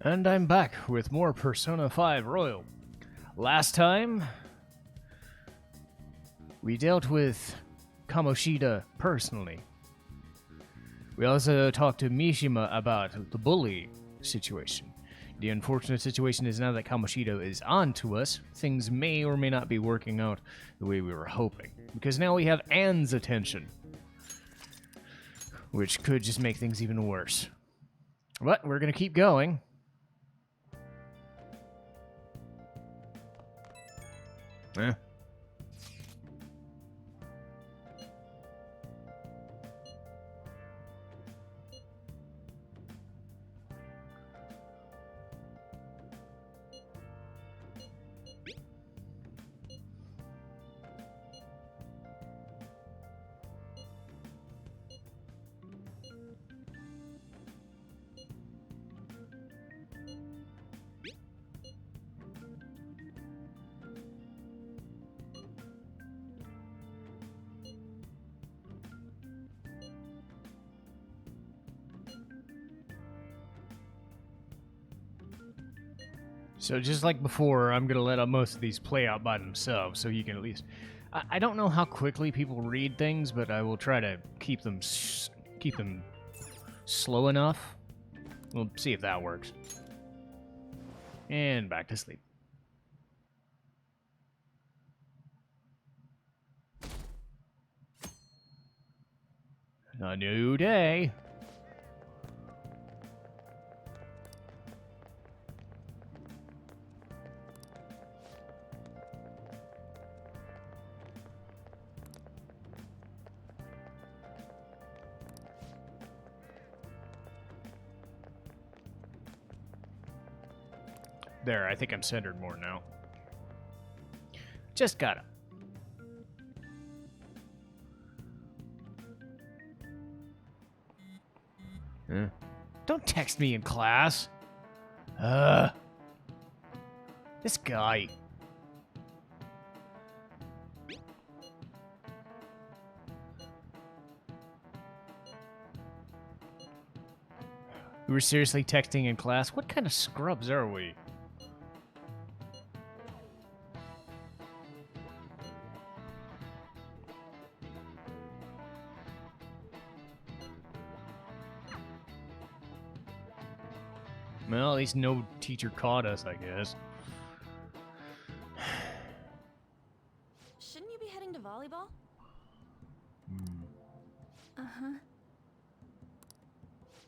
And I'm back with more Persona 5 Royal. Last time, we dealt with Kamoshida personally. We also talked to Mishima about the bully situation. The unfortunate situation is now that Kamoshida is on to us, things may or may not be working out the way we were hoping. Because now we have Anne's attention, which could just make things even worse. But we're going to keep going. Eh. So just like before, I'm going to let most of these play out by themselves, so you can at least... I don't know how quickly people read things, but I will try to keep them slow enough. We'll see if that works. And back to sleep. A new day. There, I think I'm centered more now. Just gotta. Don't text me in class. This guy. We were seriously texting in class? What kind of scrubs are we? Well, at least no teacher caught us, I guess. Shouldn't you be heading to volleyball? Uh-huh.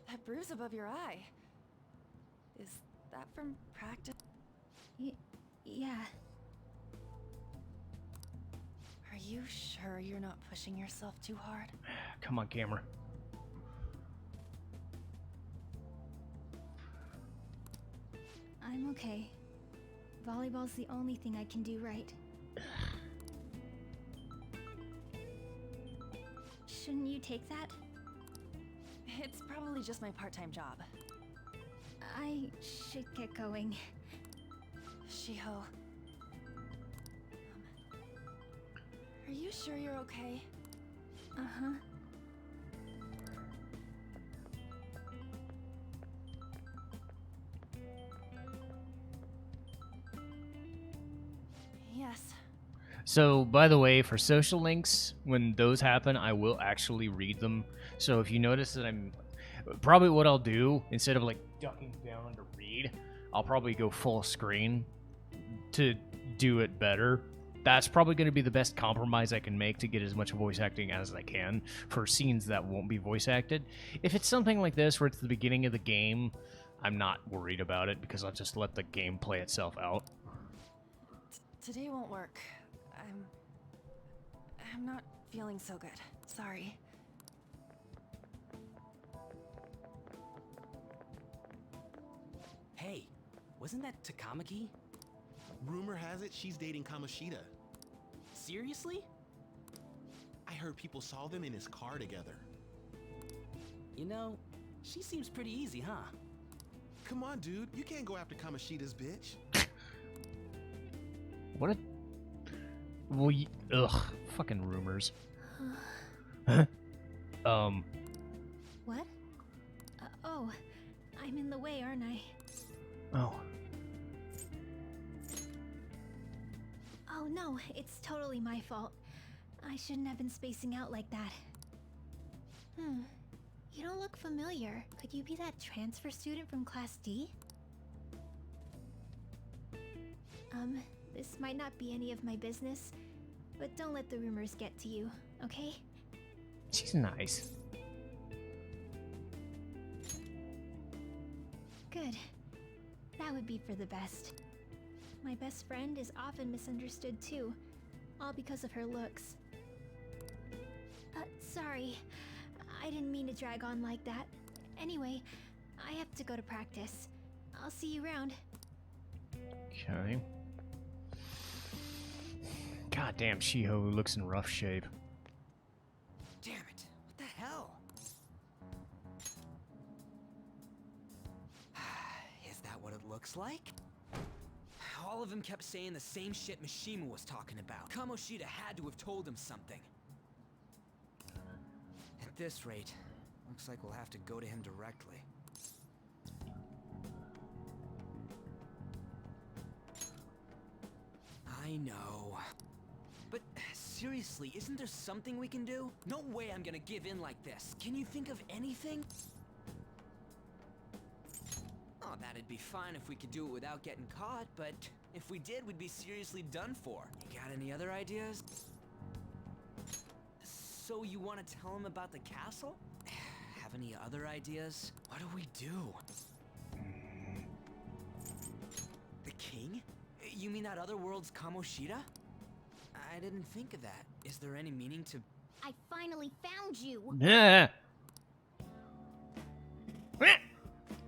That bruise above your eye. Is that from practice? Yeah. Are you sure you're not pushing yourself too hard? Come on, camera. I'm okay. Volleyball's the only thing I can do right. Shouldn't you take that? It's probably just my part-time job. I should get going. Shiho. Are you sure you're okay? Uh-huh. Yes. So, by the way, for social links, when those happen, I will actually read them. So if you notice that I'm... Probably what I'll do, instead of like ducking down to read, I'll probably go full screen to do it better. That's probably going to be the best compromise I can make to get as much voice acting as I can for scenes that won't be voice acted. If it's something like this where it's the beginning of the game, I'm not worried about it because I'll just let the game play itself out. Today won't work. I'm not feeling so good. Sorry. Hey, wasn't that Takamaki? Rumor has it she's dating Kamoshida. Seriously? I heard people saw them in his car together. You know, she seems pretty easy, huh? Come on, dude. You can't go after Kamoshida's bitch. What a... Well, ugh. Fucking rumors. Huh? What? Oh, I'm in the way, aren't I? Oh. Oh no, it's totally my fault. I shouldn't have been spacing out like that. You don't look familiar. Could you be that transfer student from Class D? This might not be any of my business, but don't let the rumors get to you, okay? She's nice. Good. That would be for the best. My best friend is often misunderstood too, all because of her looks. Sorry. I didn't mean to drag on like that. Anyway, I have to go to practice. I'll see you around. Okay. God damn, Shiho looks in rough shape. Damn it. What the hell? Is that what it looks like? All of them kept saying the same shit Mishima was talking about. Kamoshida had to have told him something. At this rate, looks like we'll have to go to him directly. I know. But seriously, isn't there something we can do? No way I'm gonna give in like this. Can you think of anything? Oh, that'd be fine if we could do it without getting caught, but if we did, we'd be seriously done for. You got any other ideas? So you want to tell him about the castle? Have any other ideas? What do we do? The king? You mean that other world's Kamoshida? I didn't think of that. Is there any meaning to... I finally found you! Yeah.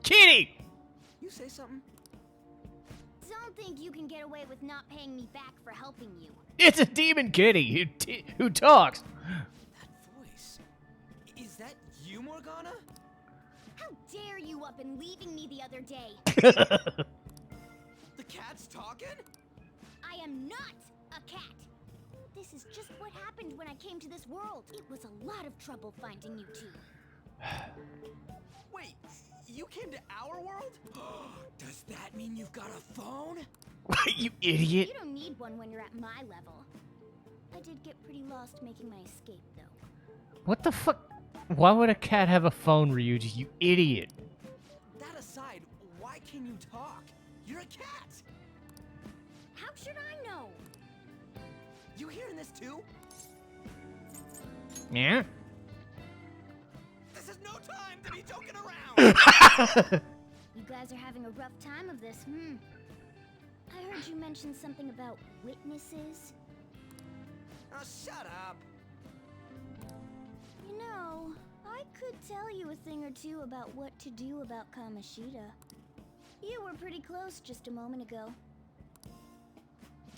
Kitty! You say something? Don't think you can get away with not paying me back for helping you. It's a demon kitty who talks. That voice. Is that you, Morgana? How dare you up and leaving me the other day? The cat's talking? I am not a cat! This is just what happened when I came to this world. It was a lot of trouble finding you two. Wait, you came to our world? Does that mean you've got a phone? You idiot. You don't need one when you're at my level. I did get pretty lost making my escape, though. What the fuck? Why would a cat have a phone, Ryuji? You idiot. That aside, why can you talk? You're a cat! How should I know? You hearing this too? Yeah? This is no time to be joking around! You guys are having a rough time of this, I heard you mention something about witnesses. Oh, shut up! You know, I could tell you a thing or two about what to do about Kamoshida. You were pretty close just a moment ago.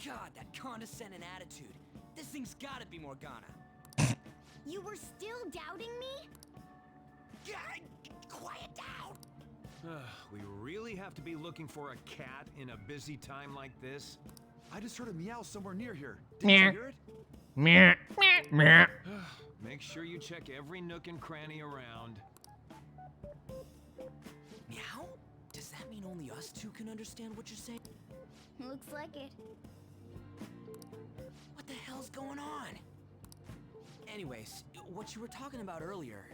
God, that condescending attitude. This thing's gotta be Morgana. You were still doubting me? God, quiet down! We really have to be looking for a cat in a busy time like this? I just heard a meow somewhere near here. Didn't Meow. you hear it? Meh. Meh. Meh. Make sure you check every nook and cranny around. Meow? Does that mean only us two can understand what you're saying? Looks like it. What the hell's going on? Anyways, what you were talking about earlier.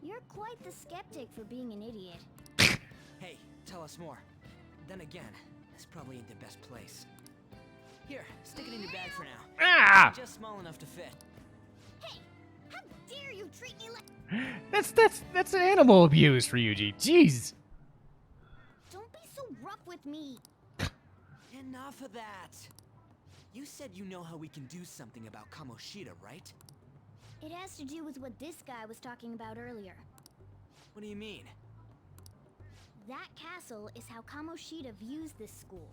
You're quite the skeptic for being an idiot. Hey, tell us more. Then again, this probably ain't the best place. Here, stick it in your bag for now. Ah! Just small enough to fit. Hey, how dare you treat me like— That's animal abuse, Ryuji. Jeez. Don't be so rough with me. Enough of that. You said you know how we can do something about Kamoshida, right? It has to do with what this guy was talking about earlier. What do you mean? That castle is how Kamoshida views this school.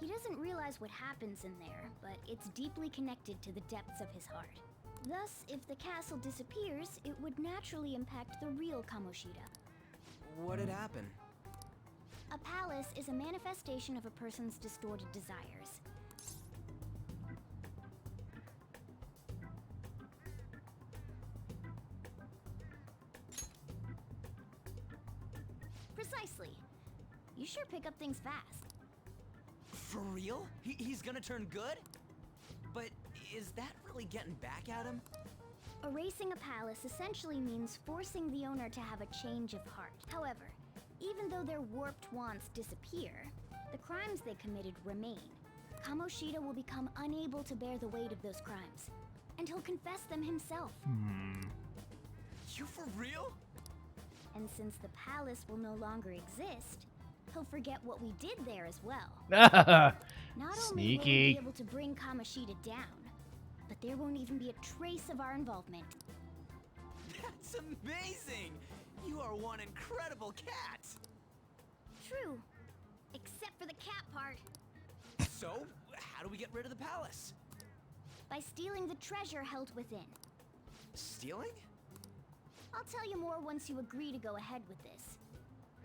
He doesn't realize what happens in there, but it's deeply connected to the depths of his heart. Thus, if the castle disappears, it would naturally impact the real Kamoshida. What'd happen? A palace is a manifestation of a person's distorted desires. Precisely. You sure pick up things fast. For real? He's gonna turn good? But is that really getting back at him? Erasing a palace essentially means forcing the owner to have a change of heart. However, even though their warped wants disappear, the crimes they committed remain. Kamoshida will become unable to bear the weight of those crimes, and he'll confess them himself. You for real? And since the palace will no longer exist, he'll forget what we did there as well. Not only will we be Sneaky. able to bring Kamoshida down, but there won't even be a trace of our involvement. That's amazing! You are one incredible cat! True. Except for the cat part. So, how do we get rid of the palace? By stealing the treasure held within. Stealing? I'll tell you more once you agree to go ahead with this.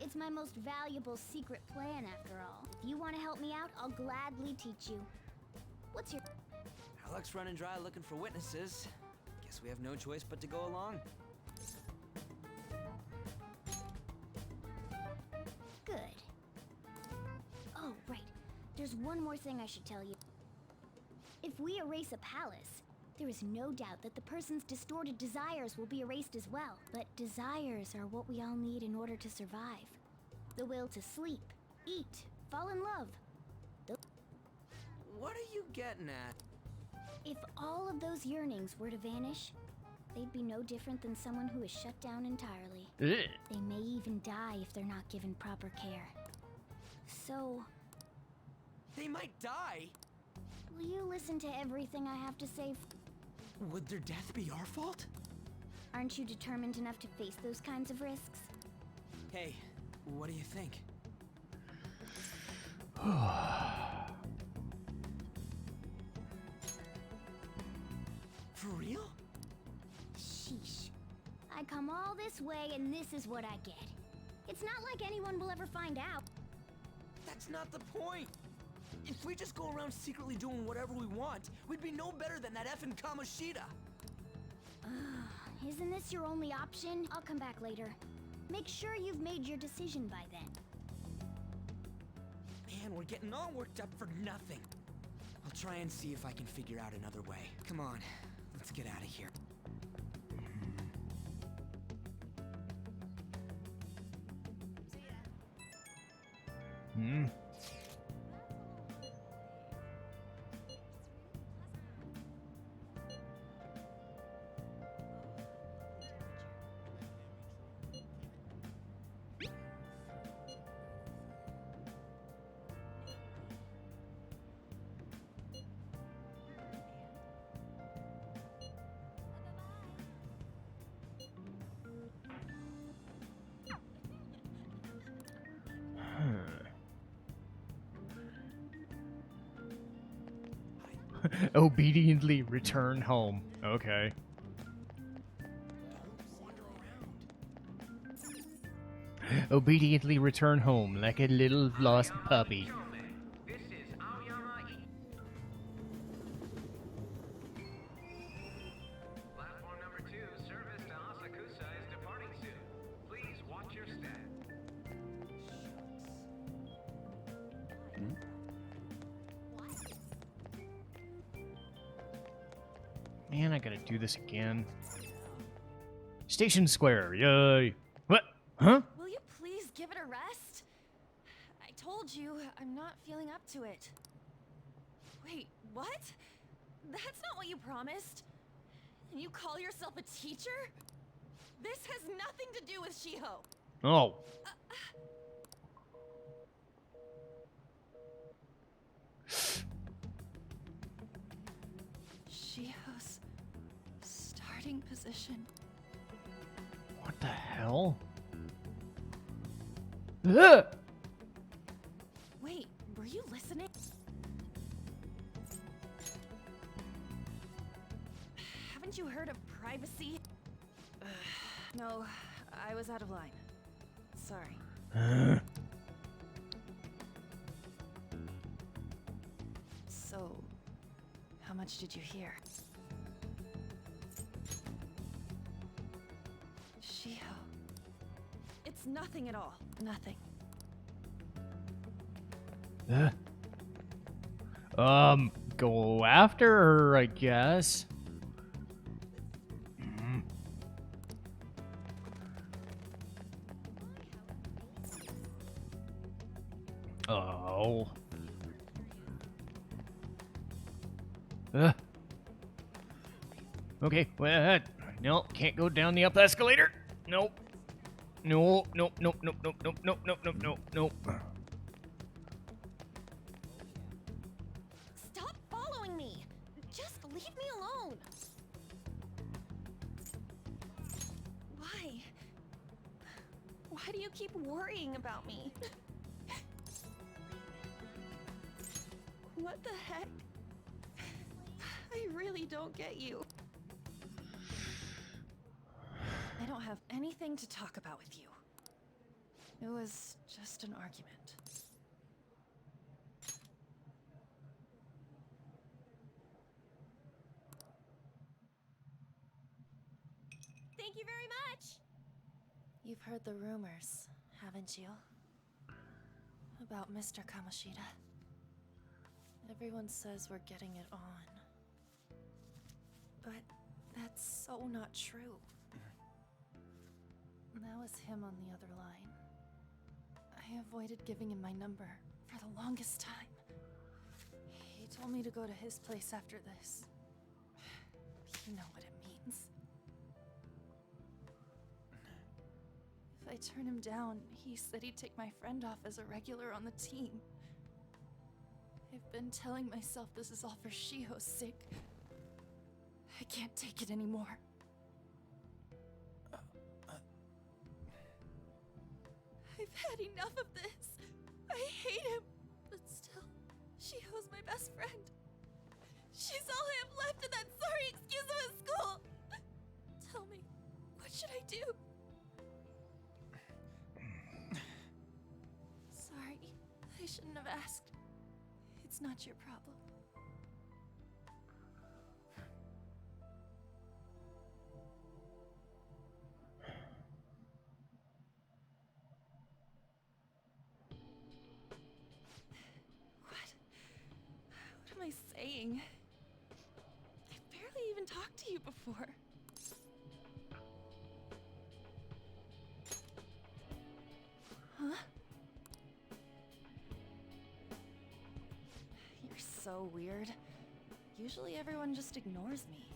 It's my most valuable secret plan, after all. If you want to help me out, I'll gladly teach you. What's your... Our luck's running dry looking for witnesses. Guess we have no choice but to go along. Good. Oh, right. There's one more thing I should tell you. If we erase a palace, there is no doubt that the person's distorted desires will be erased as well. But desires are what we all need in order to survive. The will to sleep, eat, fall in love. What are you getting at? If all of those yearnings were to vanish, they'd be no different than someone who is shut down entirely. Ugh. They may even die if they're not given proper care. So, They might die? will you listen to everything I have to say? Would their death be our fault? Aren't you determined enough to face those kinds of risks? Hey, what do you think? For real? Sheesh. I come all this way and this is what I get. It's not like anyone will ever find out. That's not the point. If we just go around secretly doing whatever we want, we'd be no better than that effing Kamoshida. Isn't this your only option? I'll come back later. Make sure you've made your decision by then. Man, we're getting all worked up for nothing. I'll try and see if I can figure out another way. Come on, let's get out of here. Hmm. Obediently return home. Okay. Obediently return home like a little lost puppy. This is Aoyama E. Platform number 2, service to Asakusa is departing soon. Please watch your step. Man, I gotta do this again. Station Square, yay! What? Huh? Will you please give it a rest? I told you, I'm not feeling up to it. Wait, what? That's not what you promised. And you call yourself a teacher? This has nothing to do with Shiho. Oh. Shiho's starting position. What the hell? Ugh! Wait, were you listening? Haven't you heard of privacy? No, I was out of line. Sorry. So, how much did you hear? Shiho. It's nothing at all. Nothing. Go after her, I guess. Oh. Okay, well, no, can't go down the up escalator. Nope. No, nope, nope, nope, nope, nope, nope, nope, nope, nope, nope. Stop following me! Just leave me alone! Why? Why do you keep worrying about me? What the heck? I really don't get you. I don't have anything to talk about with you. It was just an argument. Thank you very much! You've heard the rumors, haven't you? About Mr. Kamoshida. Everyone says we're getting it on. But that's so not true. That was him on the other line. I avoided giving him my number for the longest time. He told me to go to his place after this. You know what it means. If I turn him down, he said he'd take my friend off as a regular on the team. I've been telling myself this is all for Shiho's sake. I can't take it anymore. I've had enough of this. I hate him. But still, Shiho's my best friend. She's all I have left in that sorry excuse of a school. Tell me, what should I do? Sorry, I shouldn't have asked. It's not your problem. What am I saying? I've barely even talked to you before. Huh? You're so weird. Usually everyone just ignores me.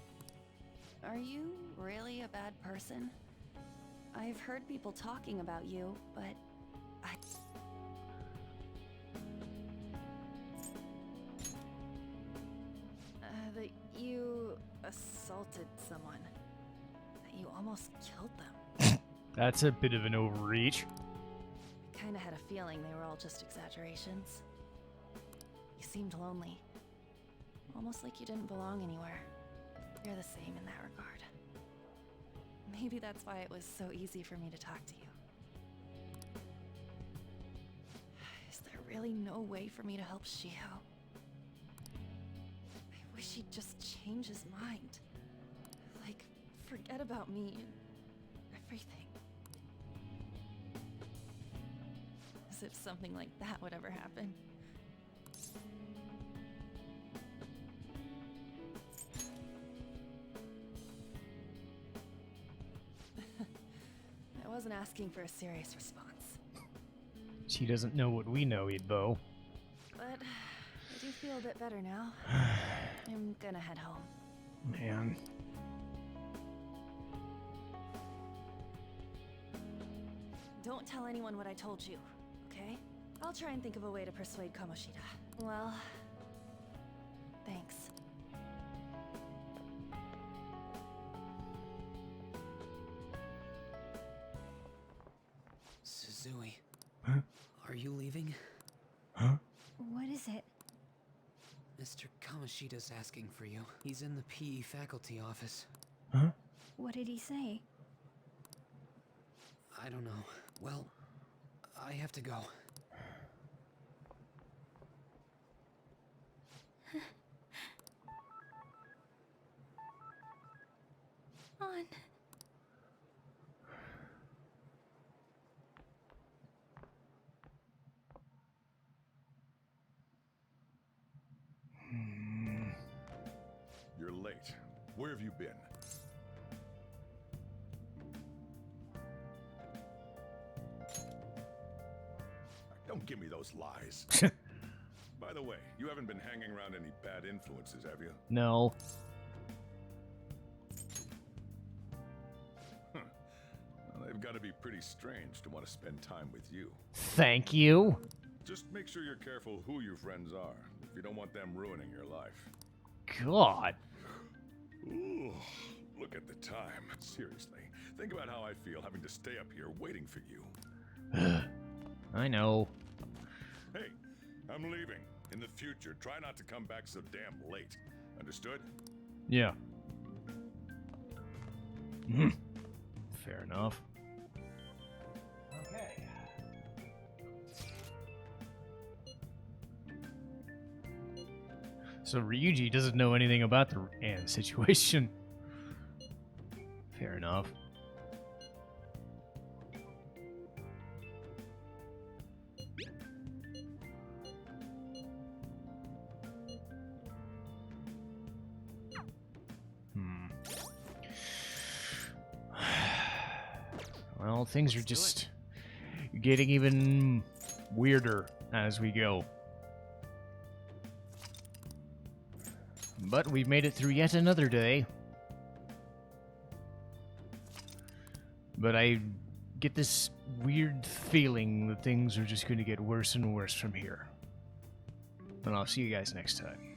Are you really a bad person? I've heard people talking about you, but that you assaulted someone. That you almost killed them. That's a bit of an overreach. I kinda had a feeling they were all just exaggerations. You seemed lonely. Almost like you didn't belong anywhere. You're the same in that regard. Maybe that's why it was so easy for me to talk to you. Is there really no way for me to help Shiho? I wish he'd just change his mind. Like, forget about me and everything. As if something like that would ever happen. I wasn't asking for a serious response. She doesn't know what we know, Idbo. But I do feel a bit better now. I'm gonna head home. Man. Don't tell anyone what I told you, okay? I'll try and think of a way to persuade Kamoshida. Well, thanks. Suzui. Huh? Are you leaving? Huh? What is it? Mr. Kamoshida's asking for you. He's in the PE faculty office. Huh? What did he say? I don't know. Well, I have to go. On. Where have you been? Don't give me those lies. By the way, you haven't been hanging around any bad influences, have you? No. Well, they've got to be pretty strange to want to spend time with you. Thank you. Just make sure you're careful who your friends are, if you don't want them ruining your life. God. Ooh, look at the time. Seriously, think about how I feel having to stay up here waiting for you. I know. Hey, I'm leaving. In the future, try not to come back so damn late. Understood? Yeah. Fair enough. Okay. So Ryuji doesn't know anything about the Anne situation. Fair enough. Well, things are just getting even weirder as we go. But we've made it through yet another day. But I get this weird feeling that things are just going to get worse and worse from here. And I'll see you guys next time.